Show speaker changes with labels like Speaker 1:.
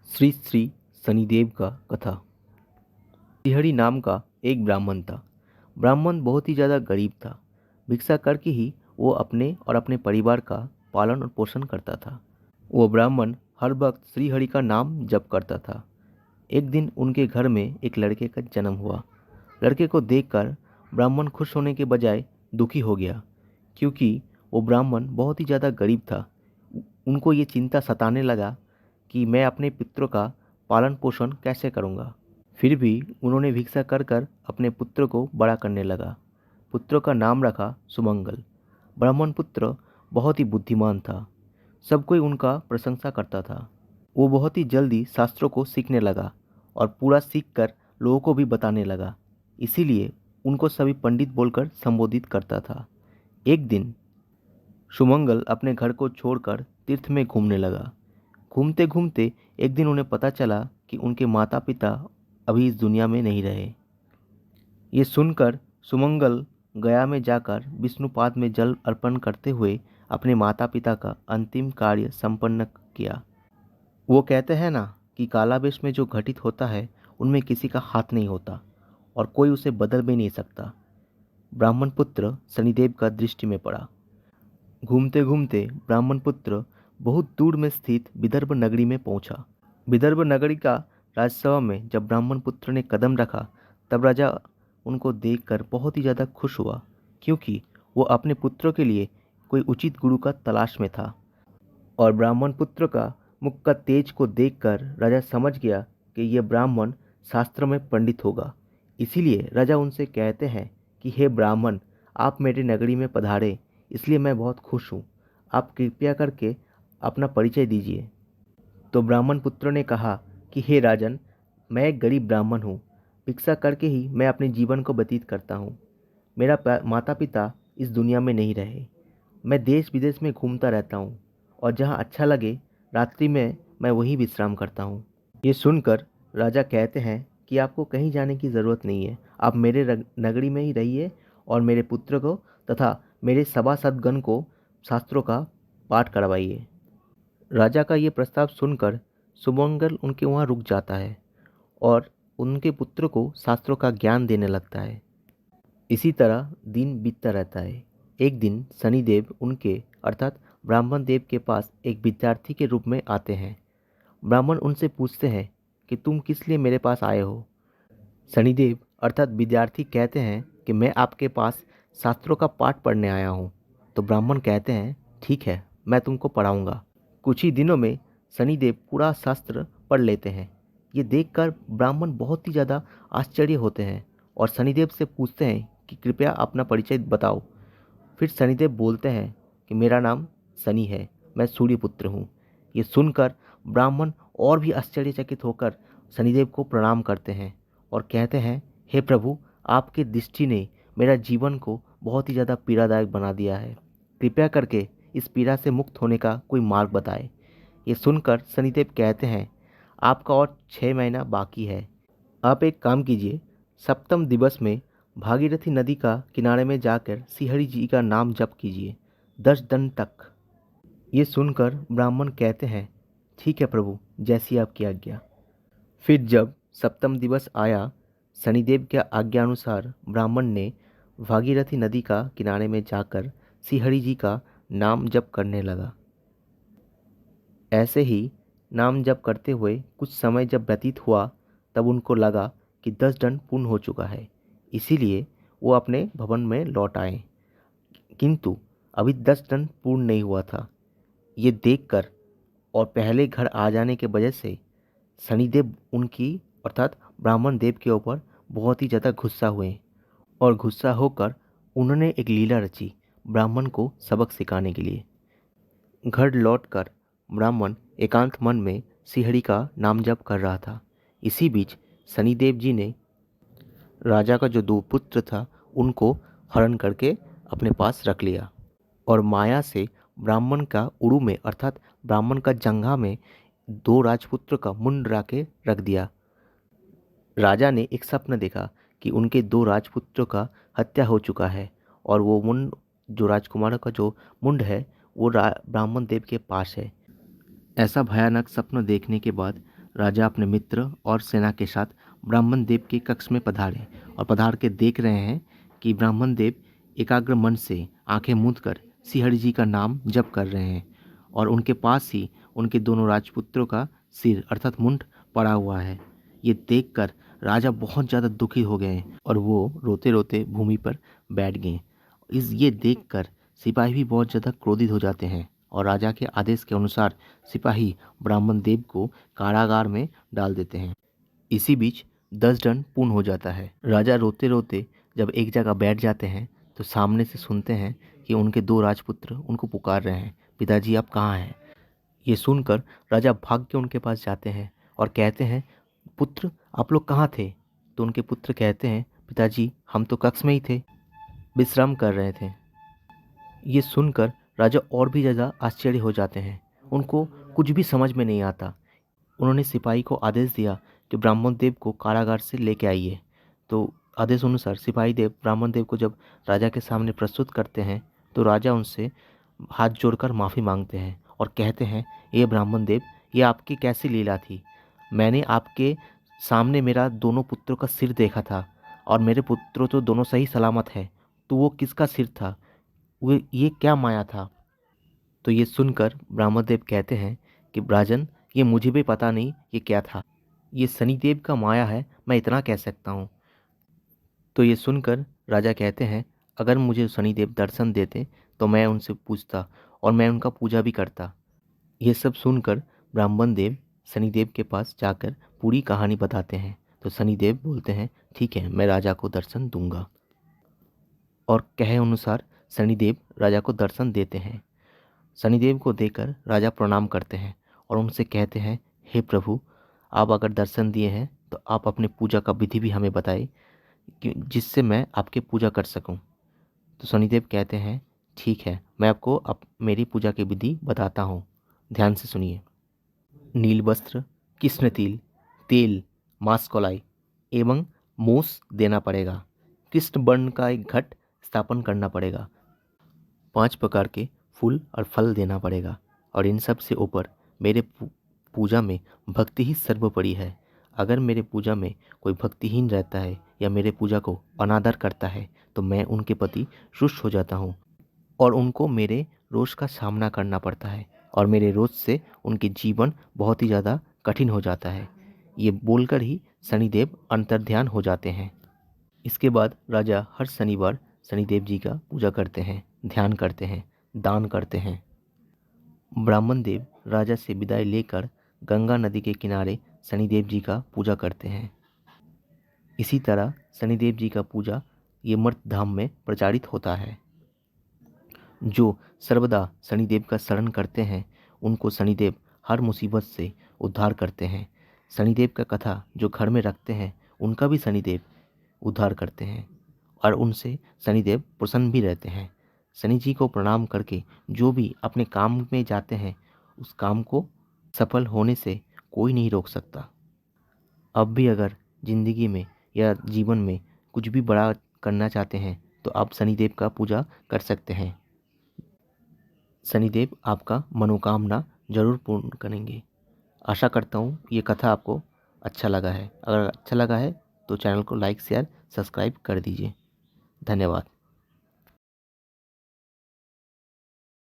Speaker 1: श्री श्री शनिदेव का कथा। श्रीहरि नाम का एक ब्राह्मण था। ब्राह्मण बहुत ही ज़्यादा गरीब था। भिक्षा करके ही वो अपने और अपने परिवार का पालन और पोषण करता था। वो ब्राह्मण हर वक्त श्रीहरि का नाम जप करता था। एक दिन उनके घर में एक लड़के का जन्म हुआ। लड़के को देखकर ब्राह्मण खुश होने के बजाय दुखी हो गया, क्योंकि वो ब्राह्मण बहुत ही ज़्यादा गरीब था। उनको ये चिंता सताने लगा कि मैं अपने पुत्र का पालन पोषण कैसे करूँगा। फिर भी उन्होंने भिक्षा कर कर अपने पुत्र को बड़ा करने लगा। पुत्र का नाम रखा सुमंगल। ब्राह्मण पुत्र बहुत ही बुद्धिमान था। सब कोई उनका प्रशंसा करता था। वो बहुत ही जल्दी शास्त्रों को सीखने लगा और पूरा सीख कर लोगों को भी बताने लगा। इसीलिए उनको सभी पंडित बोलकर संबोधित करता था। एक दिन सुमंगल अपने घर को छोड़कर तीर्थ में घूमने लगा। घूमते घूमते एक दिन उन्हें पता चला कि उनके माता पिता अभी इस दुनिया में नहीं रहे। ये सुनकर सुमंगल गया में जाकर विष्णुपाद में जल अर्पण करते हुए अपने माता पिता का अंतिम कार्य संपन्न किया। वो कहते हैं ना कि कालावेश में जो घटित होता है उनमें किसी का हाथ नहीं होता और कोई उसे बदल भी नहीं सकता। ब्राह्मण पुत्र शनिदेव का दृष्टि में पड़ा। घूमते घूमते ब्राह्मण पुत्र बहुत दूर में स्थित विदर्भ नगरी में पहुंचा। विदर्भ नगरी का राजसभा में जब ब्राह्मण पुत्र ने कदम रखा, तब राजा उनको देखकर बहुत ही ज़्यादा खुश हुआ, क्योंकि वो अपने पुत्र के लिए कोई उचित गुरु का तलाश में था। और ब्राह्मण पुत्र का मुख का तेज को देखकर राजा समझ गया कि यह ब्राह्मण शास्त्र में पंडित होगा। इसीलिए राजा उनसे कहते हैं कि हे ब्राह्मण, आप मेरे नगरी में पधारे, इसलिए मैं बहुत खुश हूँ। आप कृपया करके अपना परिचय दीजिए। तो ब्राह्मण पुत्र ने कहा कि हे राजन, मैं एक गरीब ब्राह्मण हूँ। भिक्षा करके ही मैं अपने जीवन को व्यतीत करता हूँ। मेरा माता पिता इस दुनिया में नहीं रहे। मैं देश विदेश में घूमता रहता हूँ और जहाँ अच्छा लगे रात्रि में मैं वहीं विश्राम करता हूँ। ये सुनकर राजा कहते हैं कि आपको कहीं जाने की ज़रूरत नहीं है। आप मेरे नगरी में ही रहिए और मेरे पुत्र को तथा मेरे सभासदगण को शास्त्रों का पाठ करवाइए। राजा का ये प्रस्ताव सुनकर सुमंगल उनके वहाँ रुक जाता है और उनके पुत्र को शास्त्रों का ज्ञान देने लगता है। इसी तरह दिन बीतता रहता है। एक दिन शनिदेव उनके अर्थात ब्राह्मण देव के पास एक विद्यार्थी के रूप में आते हैं। ब्राह्मण उनसे पूछते हैं कि तुम किस लिए मेरे पास आए हो। शनिदेव अर्थात विद्यार्थी कहते हैं कि मैं आपके पास शास्त्रों का पाठ पढ़ने आया हूँ। तो ब्राह्मण कहते हैं ठीक है, मैं तुमको पढ़ाऊँगा। कुछ ही दिनों में शनिदेव पूरा शास्त्र पढ़ लेते हैं। ये देखकर ब्राह्मण बहुत ही ज़्यादा आश्चर्य होते हैं और शनिदेव से पूछते हैं कि कृपया अपना परिचय बताओ। फिर शनिदेव बोलते हैं कि मेरा नाम शनि है, मैं सूर्यपुत्र हूँ। ये सुनकर ब्राह्मण और भी आश्चर्यचकित होकर शनिदेव को प्रणाम करते हैं और कहते हैं हे प्रभु, आपकी दृष्टि ने मेरा जीवन को बहुत ही ज़्यादा पीड़ादायक बना दिया है। कृपया करके इस पीड़ा से मुक्त होने का कोई मार्ग बताएं। ये सुनकर शनिदेव कहते हैं आपका और 6 महीना बाकी है। आप एक काम कीजिए, सप्तम दिवस में भागीरथी नदी का किनारे में जाकर श्रीहरि जी का नाम जप कीजिए 10 दिन तक। ये सुनकर ब्राह्मण कहते हैं ठीक है प्रभु, जैसी आपकी आज्ञा। फिर जब सप्तम दिवस आया, शनिदेव के आज्ञा अनुसार ब्राह्मण ने भागीरथी नदी का किनारे में जाकर श्रीहरि जी का नाम जप करने लगा। ऐसे ही नाम जप करते हुए कुछ समय जब व्यतीत हुआ, तब उनको लगा कि 10 दिन पूर्ण हो चुका है। इसीलिए वो अपने भवन में लौट आए, किंतु अभी 10 दिन पूर्ण नहीं हुआ था। ये देखकर और पहले घर आ जाने के वजह से शनिदेव उनकी अर्थात ब्राह्मण देव के ऊपर बहुत ही ज़्यादा गुस्सा हुए और गुस्सा होकर उन्होंने एक लीला रची ब्राह्मण को सबक सिखाने के लिए। घर लौटकर ब्राह्मण एकांत मन में श्रीहरि का नाम जप कर रहा था। इसी बीच शनिदेव जी ने राजा का जो 2 पुत्र था उनको हरण करके अपने पास रख लिया और माया से ब्राह्मण का उरु में अर्थात ब्राह्मण का जंघा में 2 राजपुत्र का मुंड राके रख दिया। राजा ने एक स्वप्न देखा कि उनके 2 राजपुत्रों का हत्या हो चुका है और वो मुंड जो राजकुमारों का जो मुंड है वो ब्राह्मण देव के पास है। ऐसा भयानक सपना देखने के बाद राजा अपने मित्र और सेना के साथ ब्राह्मण देव के कक्ष में पधारे और पधार के देख रहे हैं कि ब्राह्मण देव एकाग्र मन से आंखें मूंद कर श्रीहरि जी का नाम जप कर रहे हैं और उनके पास ही उनके दोनों राजपुत्रों का सिर अर्थात मुंड पड़ा हुआ है। ये देखकर राजा बहुत ज़्यादा दुखी हो गए और वो रोते रोते भूमि पर बैठ गए। ये देखकर सिपाही भी बहुत ज़्यादा क्रोधित हो जाते हैं और राजा के आदेश के अनुसार सिपाही ब्राह्मण देव को कारागार में डाल देते हैं। इसी बीच 10 दंड पूर्ण हो जाता है। राजा रोते रोते जब एक जगह बैठ जाते हैं तो सामने से सुनते हैं कि उनके 2 राजपुत्र उनको पुकार रहे हैं, पिताजी आप कहाँ हैं? ये सुनकर राजा भाग के उनके पास जाते हैं और कहते हैं, पुत्र आप लोग कहाँ थे? तो उनके पुत्र कहते हैं, पिताजी हम तो कक्ष में ही थे, विश्राम कर रहे थे। ये सुनकर राजा और भी ज़्यादा आश्चर्य हो जाते हैं। उनको कुछ भी समझ में नहीं आता। उन्होंने सिपाही को आदेश दिया कि ब्राह्मण देव को कारागार से लेके आइए। तो आदेश अनुसार सिपाही देव ब्राह्मण देव को जब राजा के सामने प्रस्तुत करते हैं तो राजा उनसे हाथ जोड़कर माफ़ी मांगते हैं और कहते हैं, ये ब्राह्मण देव, ये आपकी कैसी लीला थी? मैंने आपके सामने मेरा दोनों पुत्रों का सिर देखा था और मेरे पुत्रों तो दोनों सही सलामत है, तो वो किसका सिर था? वो ये क्या माया था? तो ये सुनकर ब्रह्मदेव कहते हैं कि राजन, ये मुझे भी पता नहीं ये क्या था, ये शनिदेव का माया है, मैं इतना कह सकता हूँ। तो ये सुनकर राजा कहते हैं, अगर मुझे शनिदेव दर्शन देते तो मैं उनसे पूछता और मैं उनका पूजा भी करता। ये सब सुनकर ब्राह्मण देव शनिदेव के पास जाकर पूरी कहानी बताते हैं। तो शनिदेव बोलते हैं, ठीक है, मैं राजा को दर्शन दूंगा। और कहे अनुसार शनिदेव राजा को दर्शन देते हैं। शनिदेव को देकर राजा प्रणाम करते हैं और उनसे कहते हैं, हे प्रभु, आप अगर दर्शन दिए हैं तो आप अपने पूजा का विधि भी हमें बताएं कि जिससे मैं आपकी पूजा कर सकूं। तो शनिदेव कहते हैं, ठीक है, मैं आपको मेरी पूजा की विधि बताता हूँ, ध्यान से सुनिए। नील वस्त्र, कृष्ण तिल, तेल, मांस कलाई एवं मूस देना पड़ेगा। कृष्ण वर्ण का एक घट स्थापन करना पड़ेगा। 5 प्रकार के फूल और फल देना पड़ेगा और इन सब से ऊपर मेरे पूजा में भक्ति ही सर्वोपरि है। अगर मेरे पूजा में कोई भक्तिहीन रहता है या मेरे पूजा को अनादर करता है तो मैं उनके प्रति रुष्ट हो जाता हूँ और उनको मेरे रोष का सामना करना पड़ता है और मेरे रोष से उनके जीवन बहुत ही ज़्यादा कठिन हो जाता है। ये बोलकर ही शनिदेव अंतर्ध्यान हो जाते हैं। इसके बाद राजा हर शनिवार शनिदेव जी का पूजा करते हैं, ध्यान करते हैं, दान करते हैं। ब्राह्मण देव राजा से विदाई लेकर गंगा नदी के किनारे शनिदेव जी का पूजा करते हैं। इसी तरह शनिदेव जी का पूजा ये मर्त धाम में प्रचारित होता है। जो सर्वदा शनिदेव का शरण करते हैं उनको शनिदेव हर मुसीबत से उद्धार करते हैं। शनिदेव का कथा जो घर में रखते हैं उनका भी शनिदेव उद्धार करते हैं और उनसे शनिदेव प्रसन्न भी रहते हैं। शनि जी को प्रणाम करके जो भी अपने काम में जाते हैं उस काम को सफल होने से कोई नहीं रोक सकता। अब भी अगर जिंदगी में या जीवन में कुछ भी बड़ा करना चाहते हैं तो आप शनिदेव का पूजा कर सकते हैं। शनिदेव आपका मनोकामना जरूर पूर्ण करेंगे। आशा करता हूँ ये कथा आपको अच्छा लगा है। अगर अच्छा लगा है तो चैनल को लाइक, शेयर, सब्सक्राइब कर दीजिए। धन्यवाद।